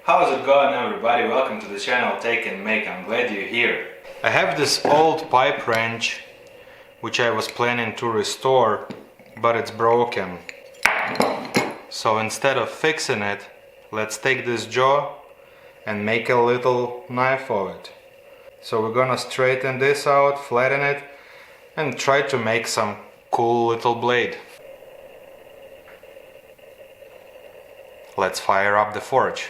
How's it going, everybody? Welcome to the channel Take and Make. I'm glad you're here. I have this old pipe wrench which I was planning to restore, but it's broken. So instead of fixing it, let's take this jaw and make a little knife of it. So we're gonna straighten this out, flatten it, and try to make some cool little blade. Let's fire up the forge.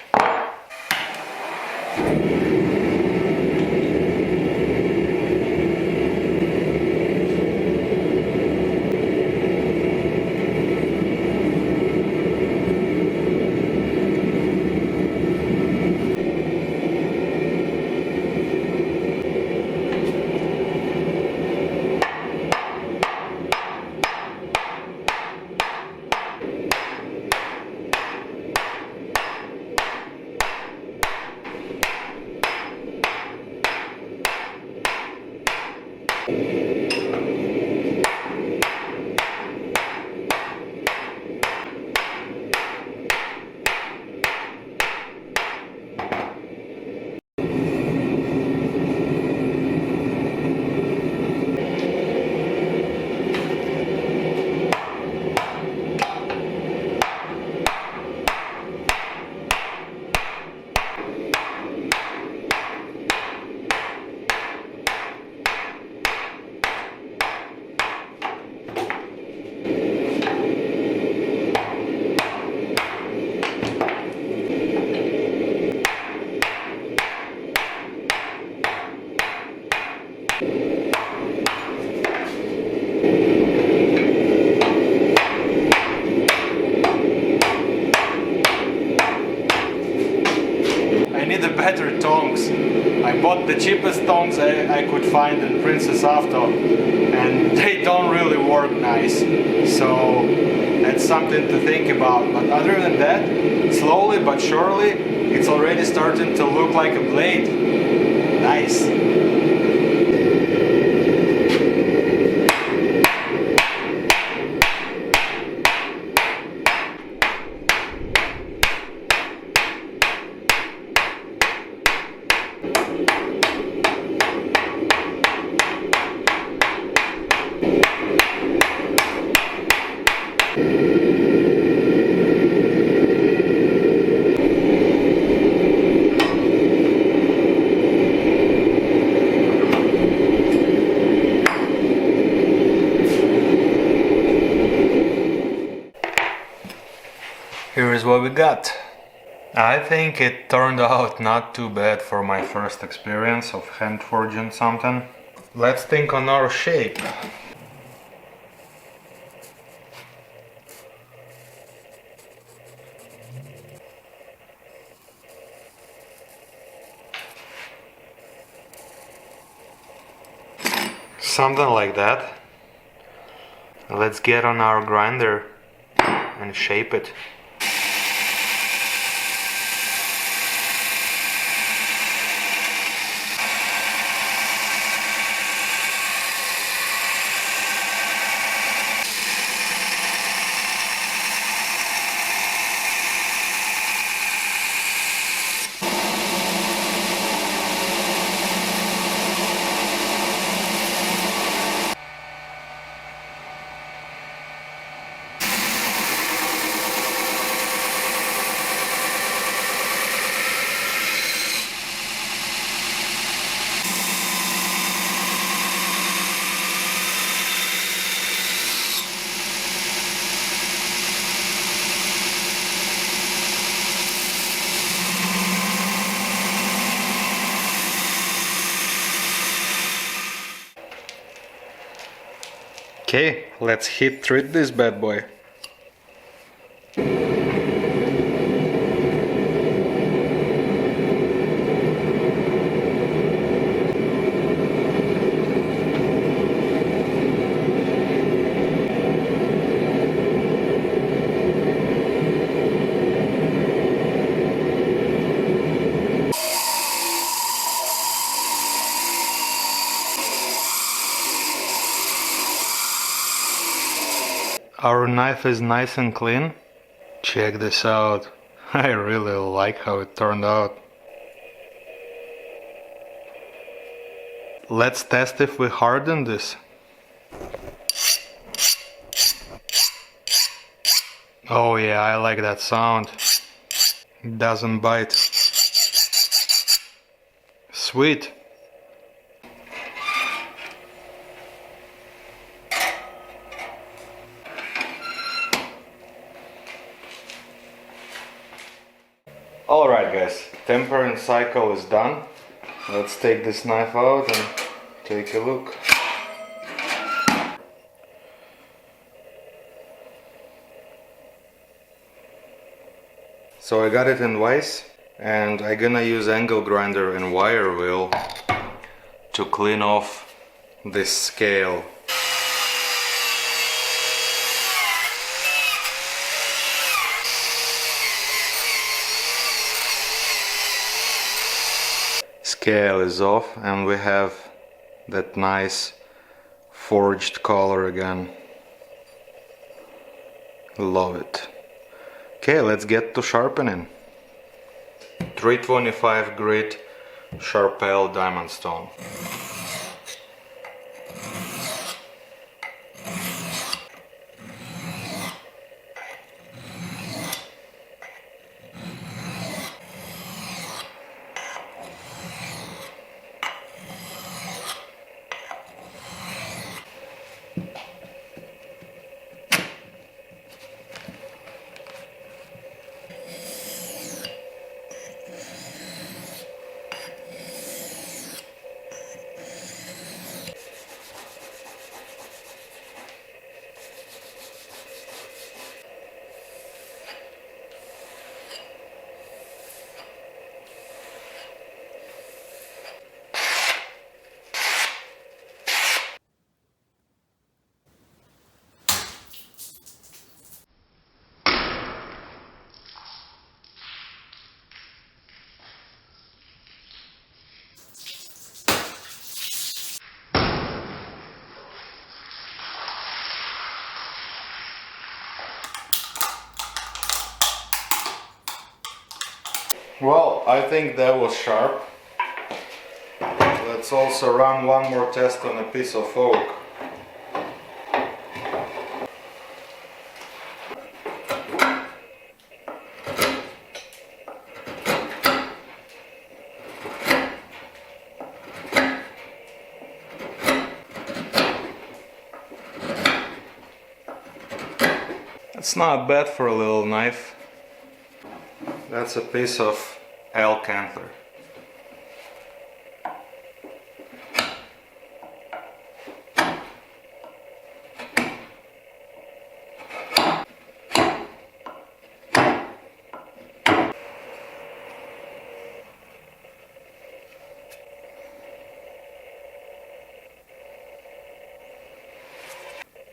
Better tongs. I bought the cheapest tongs I could find in Princess Auto, and they don't really work nice, so that's something to think about. But other than that, slowly but surely it's already starting to look like a blade. Nice. Here is what we got. I think it turned out not too bad for my first experience of hand forging something. Let's think on our shape. Something like that. Let's get on our grinder and shape it. Okay, let's heat treat this bad boy. Our knife is nice and clean. Check this out. I really like how it turned out. Let's test if we harden this. Oh yeah, I like that sound. It doesn't bite. Sweet. Alright guys, tempering cycle is done. Let's take this knife out and take a look. So I got it in vise, and I'm gonna use angle grinder and wire wheel to clean off this scale. Scale is off and we have that nice forged color again. Love it. Okay, let's get to sharpening. 325 grit Sharpel diamond stone. Well, I think that was sharp. Let's also run one more test on a piece of oak. It's not bad for a little knife. That's a piece of elk antler.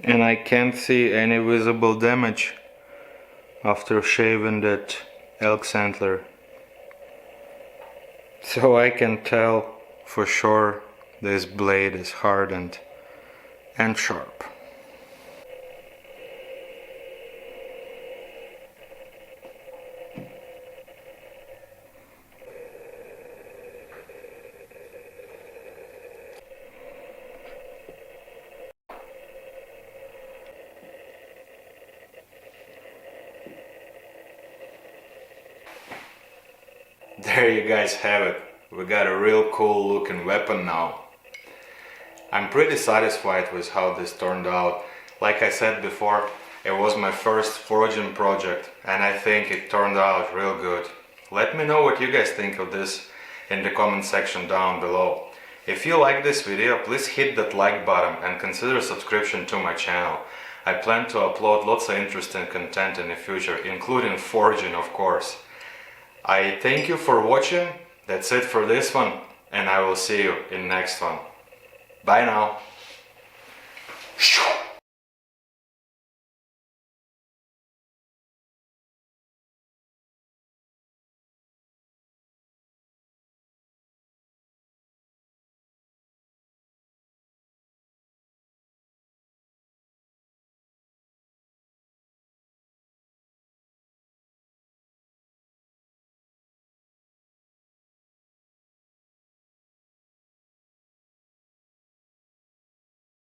And I can't see any visible damage after shaving that elk's antler. So I can tell for sure this blade is hardened and sharp. There you guys have it. We got a real cool looking weapon now. I'm pretty satisfied with how this turned out. Like I said before, it was my first forging project and I think it turned out real good. Let me know what you guys think of this in the comment section down below. If you like this video, please hit that like button and consider subscription to my channel. I plan to upload lots of interesting content in the future, including forging of course. I thank you for watching. That's it for this one, and I will see you in next one. Bye now.